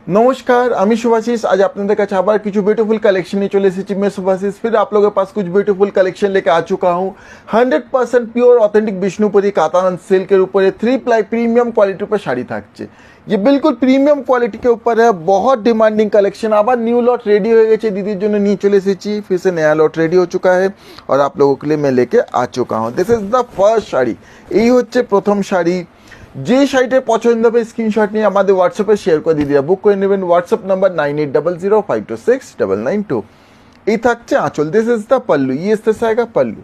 नमस्कार, আমি सुभाशीष। आज আপনাদের কাছে আবার কিছু ब्यूटीफुल कलेक्शन নিয়ে চলে এসেছি। मैं सुभाशीष फिर आप लोगों के पास कुछ ब्यूटीफुल कलेक्शन लेके आ चुका हूँ। 100% pure authentic Vishnupuri katan silk के ऊपर 3 प्लाई प्रीमियम क्वालिटी पर শাড়ি থাকছে। ये बिल्कुल प्रीमियम क्वालिटी के ऊपर है, बहुत डिमांडिंग कलेक्शन। আবার न्यू लॉट रेडी हो गए दीदी जो নিয়ে চলে এসেছি। फिर से नया लॉट रेडी हो चुका है और आप लोगों के लिए मैं लेके आ चुका हूँ। This is the first sari. এই হচ্ছে প্রথম শাড়ি। যে শাড়িটা পছন্দ হবে স্ক্রিনশট নিয়ে আমাদের হোয়াটসঅ্যাপে শেয়ার করে দিদিরা বুক করে নেবেন। WhatsApp number 9800526922। এই থাকছে আঁচল। This is the pallu. ইয়ে জায়গা পাল্লু।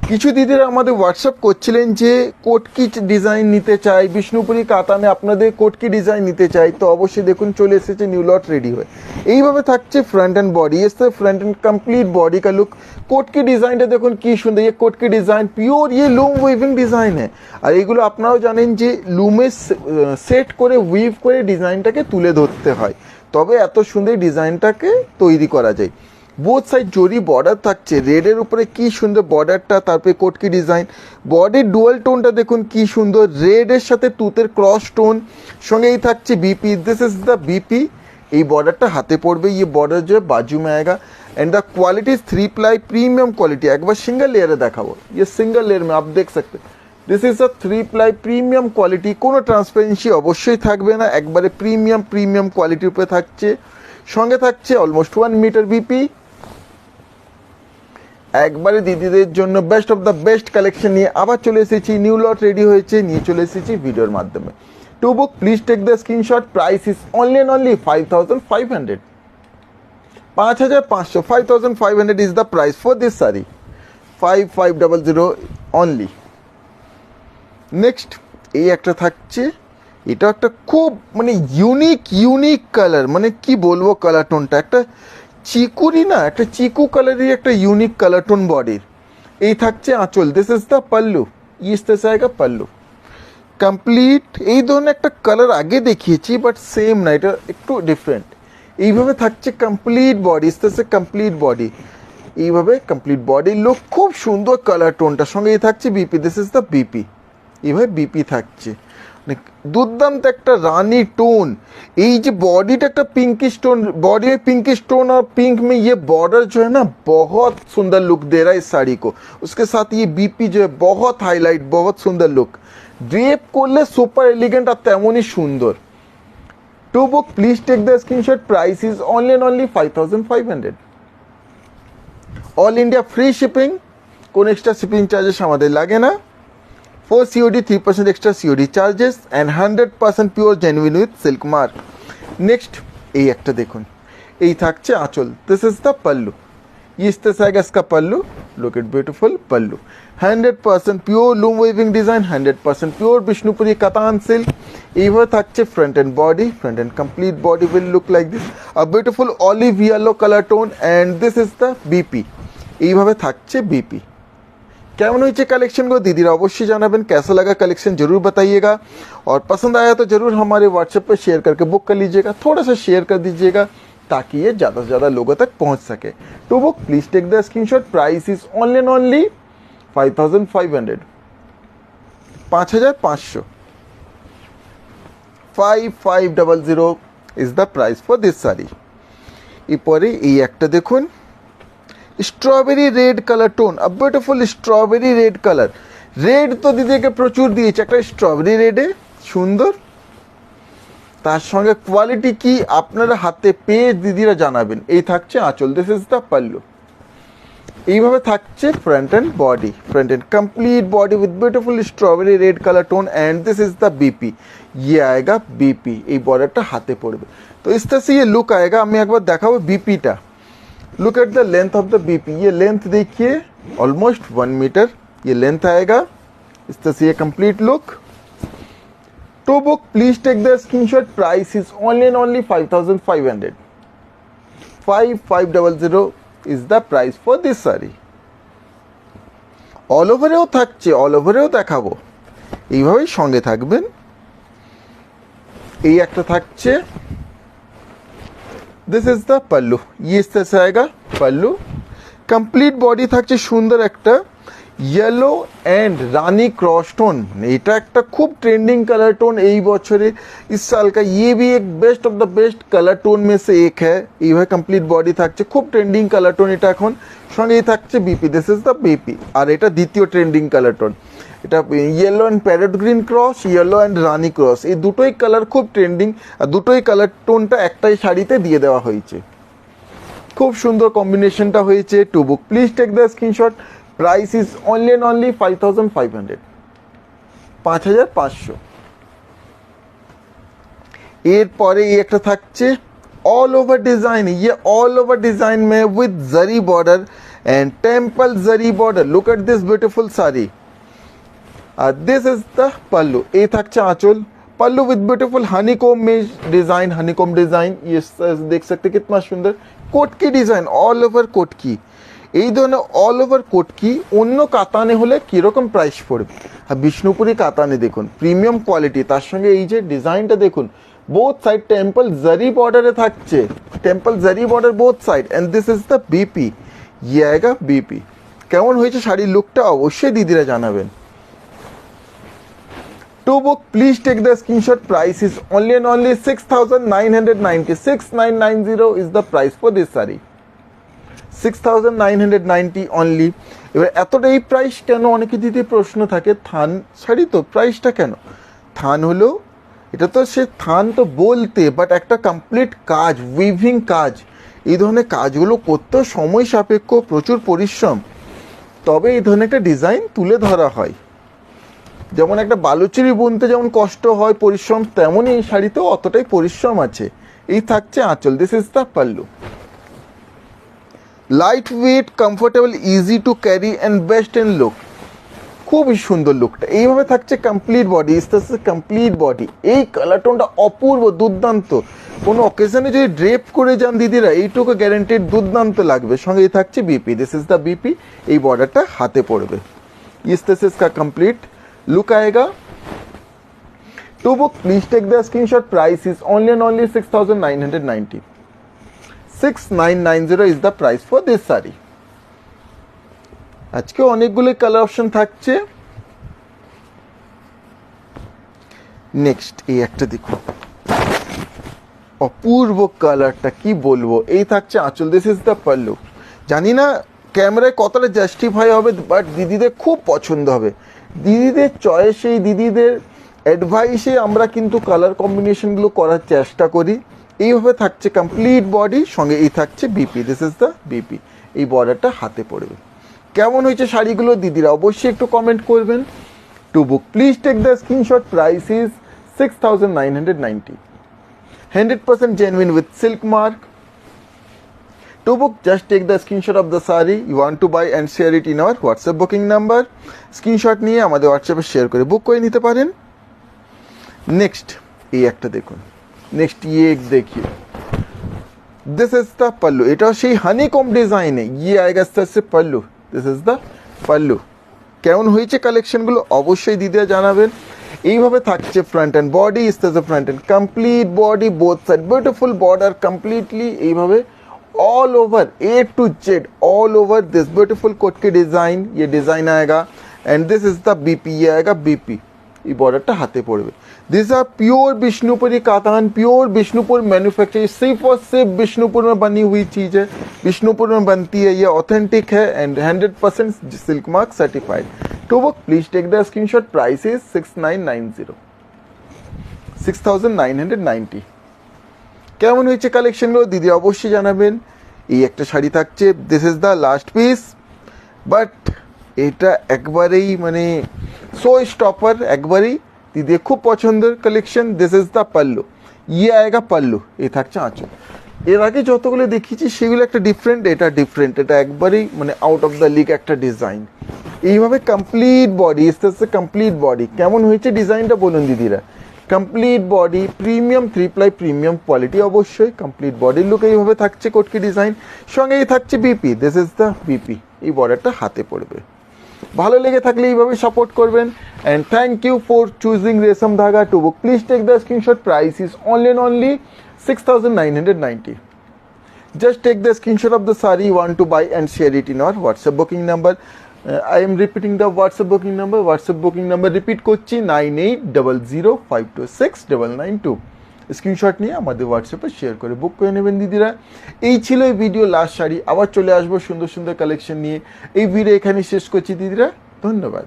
কিছু দিদিরা আমাদের হোয়াটসঅ্যাপ করছিলেন যে কোটকি ডিজাইন নিতে চাই, বিষ্ণুপুরি কাতানে আপনাদের কোটকি ডিজাইন নিতে চাই, তো অবশ্যই দেখুন চলে এসেছে নিউ লট রেডি হয়ে। এইভাবে থাকছে ফ্রন্ট অ্যান্ড বডি। এসে ফ্রন্ট অ্যান্ড কমপ্লিট বডি का लुक। কোটকি ডিজাইনটা দেখুন কি সুন্দর। ये কোটকি ডিজাইন পিওর ये লুম উইভিং ডিজাইন है। আর এগুলো আপনারাও জানেন যে লুমে সেট করে উইভ করে ডিজাইনটাকে তুলে ধরতে হয়, তবে এত সুন্দর ডিজাইনটাকে তৈরি করা যায়। বোথ সাইড জরি বর্ডার থাকছে, রেডের উপরে কি সুন্দর বর্ডারটা, তারপরে কোটকি ডিজাইন। বডির ডুয়াল টোনটা দেখুন কি সুন্দর, রেডের সাথে তুতের ক্রস টোন, সঙ্গেই থাকছে BP. This is the BP. এই বর্ডারটা হাতে পড়বে। ये बॉर्डर जो है बाजू में आएगा and the quality is 3 ply premium quality. एक बार सिंगल लेयर देखाबो। ये सिंगल लेयर में आप देख सकते हैं। This is a 3 ply premium quality. কোনো ট্রান্সপারেন্সি অবশ্যই থাকবে না, একবারে প্রিমিয়াম কোয়ালিটির উপরে থাকছে। সঙ্গে থাকছে অলমোস্ট 1 মিটার বিপি। একবারে দিদিদের জন্য best of the best collection নিয়ে আবার চলে এসেছি। নিউ লট রেডি হয়েছে, নিয়ে চলে এসেছি ভিডিওর মাধ্যমে। To book please take the screenshot. Price is only and only 5500। 5500 5500 is the price for this sari. 5500 only. Next এই একটা থাকছে। এটা একটা খুব মানে ইউনিক কালার, মানে কি বলবো কালার টোনটা একটা চিকুরি না, একটা চিকু কালারের একটা ইউনিক কালার টোন বডির। এই থাকছে আঁচল। This is the pallu. ইসতে জায়গা পাল্লু কমপ্লিট। এই ধরনের একটা কালার আগে দেখিয়েছি বাট সেম না, এটা একটু ডিফারেন্ট। এইভাবে থাকছে কমপ্লিট বডি। ইসতে কমপ্লিট বডি। এইভাবে কমপ্লিট বডি লুক, খুব সুন্দর কালার টোনটার সঙ্গে এই থাকছে BP. This is the BP. এইভাবে বিপি থাকছে, দুর্দান্ত একটা रानी टोन। ये जो बॉडी का पिंकिश टोन, बॉडी में पिंकिश टोन और पिंक में ये बॉर्डर जो है ना बहुत सुंदर लुक दे रहा है इस साड़ी को। उसके साथ ये बीपी जो है बहुत हाईलाइट, बहुत सुंदर लुक। ड्रेप করলে সুপার এলিগেন্ট আর তেমনই সুন্দর। To book please take the screenshot. Price is only and only 5500। All India free shipping, কোন এক্সট্রা শিপিং চার্জেস আমাদের লাগে না। For COD 3% extra COD charges and 100% pure genuine with silk mark. Next এই একটা দেখুন। এই থাকছে আঁচল। This is the pallu. इस तरह का इसका पल्लू। Look at beautiful pallu. 100% pure loom weaving design, 100% pure Bishnupuri কাতান silk. এইভাবে থাকছে front and body. Front and complete body will look like this. A beautiful olive yellow color tone and this is the BP. এইভাবে থাকছে BP। Caiman हुई collection को दीदी अवश्य जानबें। कैसा लगा कलेक्शन जरूर बताइएगा और पसंद आया तो जरूर हमारे व्हाट्सएप पर शेयर करके बुक कर लीजिएगा। थोड़ा सा शेयर कर दीजिएगा ताकि ये ज़्यादा से ज़्यादा लोगों तक पहुंच सके। To book please take the screenshot. Price is only and only 5500। 5500। 5500 is the price for this sari. এরপরে এই একটা দেখুন। Strawberry red colour tone, a beautiful strawberry red colour. Red তো দিদিকে প্রচুর দিয়েছে, একটা স্ট্রবেরি রেডে সুন্দর। তার সঙ্গে কোয়ালিটি কি আপনারা হাতে পেয়ে দিদিরা জানাবেন। এই থাকছে আঁচল। This is the pallu. এইভাবে থাকছে front and body. Front and complete body with beautiful strawberry red colour tone and this is the BP. ये आएगा बीपी। এই বর্ডারটা হাতে পড়বে। তো इस तरह से ये लुक आएगा। আমি একবার দেখাবো বিপিটা। Look at the length of the BP. ये लेंथ देखिए ऑलमोस्ट 1 मीटर ये लेंथ आएगा। इस तरह से ये complete look. To book please take the screenshot. Price is only and only 5500। 5500 is the price for this sari. All ওভারেও থাকছে, অল ওভারেও দেখাবো। এইভাবেই সঙ্গে থাকবেন। এই একটা থাকছে। This is the pallu. ये इस तरह से आएगा पल्लू। कंप्लीट बॉडी থাকছে সুন্দর একটা। Yellow and Rani cross tone, এটা একটা খুব ट्रेंडिंग कलर टोन এই বছরে इस साल का, ये भी एक best of the best colour tone में से एक है। এইভাবে কমপ্লিট বডি থাকছে, খুব ট্রেন্ডিং কালার টোন এটা এখন। সঙ্গেই থাকছে BP, this is the BP. আর এটা দ্বিতীয় ট্রেন্ডিং কালার টোন, এটা yellow and parrot green cross, yellow and রানি ক্রস, এই দুটোই কালার খুব ট্রেন্ডিং। আর দুটোই কালার টোনটা একটাই শাড়িতে দিয়ে দেওয়া হয়েছে, খুব সুন্দর কম্বিনেশনটা হয়েছে। To book please take the screenshot. Price is only and only 5500, 5500। এরপরে এই একটা থাকছে ऑल ओवर डिजाइन, ये ऑल ओवर डिजाइन में with zari border and temple zari border. Look at this beautiful sari, this is the pallu. ये থাকছে आंचल, पल्लू विद ब्यूटीफुल हनीकॉम में डिजाइन, हनीकॉम डिजाइन, ये देख सकते कितना सुंदर। कोट की डिजाइन ऑल ओवर कोट की, এই ধরনের অল ওভার কোট কি অন্য কাতানে হলে কীরকম প্রাইস পড়বে। আর বিষ্ণুপুরি কাতানে দেখুন প্রিমিয়াম কোয়ালিটি, তার সঙ্গে এই যে ডিজাইনটা দেখুন, বোথ সাইড টেম্পল জারি বর্ডারে থাকছে, টেম্পল জারি border both side. And this is the BP, ইয়ে আয়েগা বিপি। কেমন হয়েছে শাড়ির লুকটা অবশ্যই দিদিরা জানাবেন। To book please take the screenshot. Price is only and only 6990, 6990 is the price for this sari, 6990 only. এবার এতটা এই প্রাইস কেন, অনেকে দিদি প্রশ্ন থাকে, থান শাড়ি তো প্রাইসটা কেন? থান হলো এটা তো সে থান তো বলতে, বাট একটা কমপ্লিট কাজ, উইভিং কাজ, এই ধরনের কাজগুলো করতেও সময় সাপেক্ষ, প্রচুর পরিশ্রম, তবে এই ধরনের একটা ডিজাইন তুলে ধরা হয়। যেমন একটা বালুচুরি বুনতে যেমন কষ্ট হয়, পরিশ্রম, তেমনই এই শাড়িতেও অতটাই পরিশ্রম আছে। এই থাকছে আঁচল, this is the pallu. Light weight, comfortable, easy to carry and best in look, খুবই সুন্দর লুকটা। এইভাবে থাকছে কমপ্লিট বডি, কমপ্লিট বডি। এই কালার টোনটা অপূর্ব, দুর্দান্ত। কোনো অকেশনে যদি ড্রেপ করে যান দিদিরা, এইটুকু গ্যারেন্টেড দুর্দান্ত লাগবে। সঙ্গে এই থাকছে BP, this is the BP. এই বর্ডারটা হাতে পড়বে। ইস দিস ইজ কা কমপ্লিট লুক আয়েগা। To book please take the screenshot. Price is only and only 6990, 6990 is the price for this sari. আজকে অনেকগুলো কালার অপশন থাকছে। নেক্সট এই একটা দেখুন, অপূর্ব কালারটা, কি বলবো। এই থাকছে আঁচল, দিস ইজ দ্য পাল্লু। জানি না ক্যামেরায় কতটা জাস্টিফাই হবে, বাট দিদিদের খুব পছন্দ হবে। দিদিদের চয়েসে, দিদিদের অ্যাডভাইসে আমরা কিন্তু কালার কম্বিনেশনগুলো করার চেষ্টা করি। এইভাবে থাকছে কমপ্লিট বডি, সঙ্গে এই থাকছে BP, this is the BP. এই বর্ডারটা হাতে পড়বে। কেমন হয়েছে শাড়িগুলো দিদিরা অবশ্যই একটু কমেন্ট করবেন। To book please take the screenshot. Price is 6990, 100% genuine with silk mark. To book, just take the screenshot of the saree you want to buy and share it in our WhatsApp booking number. Screenshot নিয়ে আমাদের হোয়াটসঅ্যাপে share করে বুক করে নিতে পারেন। Next এই একটা দেখুন, নেক্সট ইয়ে দেখিয়ে, দিস ইজ দ্য পাল্লু। এটাও সেই হানিকম ডিজাইনে, ইয়ে আয়েগা সে pallu, this is the pallu. কেমন হয়েছে কালেকশনগুলো অবশ্যই দিদিরা জানাবেন। এইভাবে থাকছে front and body, is the front and complete body, both side beautiful border completely. এইভাবে all over A to Z, all over this beautiful coat की डिजाइन, ये डिजाइन आएगा। And this is the BP, ये आएगा BP. ये बॉर्डरটা हाथे पड़বে। This are pure Bishnupuri katan, pure Bishnupur manufacture, सिर्फ और सिर्फ बिष्णुपुर में बनी हुई चीज है, बिष्णुपुर में बनती है, ये ऑथेंटिक है and 100% silk mark certified. To book please take the screenshot. Price is 6990, 6990। কেমন হয়েছে কালেকশনগুলো দিদি অবশ্যই জানাবেন। এই একটা শাড়ি থাকছে, this is the last piece, but এটা একবারেই মানে শো স্টপার, একবারেই দিদি খুব পছন্দের collection. This is the pallu, ইয়ে আয়েগা পাল্লু। এই থাকছে আঁচল। এর আগে যতগুলো দেখিয়েছি সেগুলো একটা ডিফারেন্ট, এটা ডিফারেন্ট, এটা একবারেই মানে আউট অফ দ্য লিগ একটা ডিজাইন। এইভাবে কমপ্লিট বডি, ইস কমপ্লিট বডি। কেমন হয়েছে ডিজাইনটা বলুন দিদিরা। Complete body, premium 3 ply, premium quality অবশ্যই। কমপ্লিট বডির লুক এইভাবে থাকছে কোটকি ডিজাইন, সঙ্গেই থাকছে BP, this is the BP. এই বর্ডারটা হাতে পড়বে। ভালো লেগে থাকলে এইভাবে সাপোর্ট করবেন। And thank you for choosing Resham Dhaga. To book please take the screenshot. Price is only and only 6990। Just take the screenshot of the saree you want to buy and share it in our WhatsApp booking number. I am repeating the WhatsApp booking number repeat করছি 9800526992। Screenshot নিয়ে আমাদের হোয়াটসঅ্যাপে share করে বুক করে নেবেন দিদিরা। এই ছিল এই ভিডিও লাস্ট শাড়ি, আবার চলে আসবো সুন্দর সুন্দর কালেকশন নিয়ে। এই ভিডিও এখানে শেষ করছি দিদিরা, ধন্যবাদ।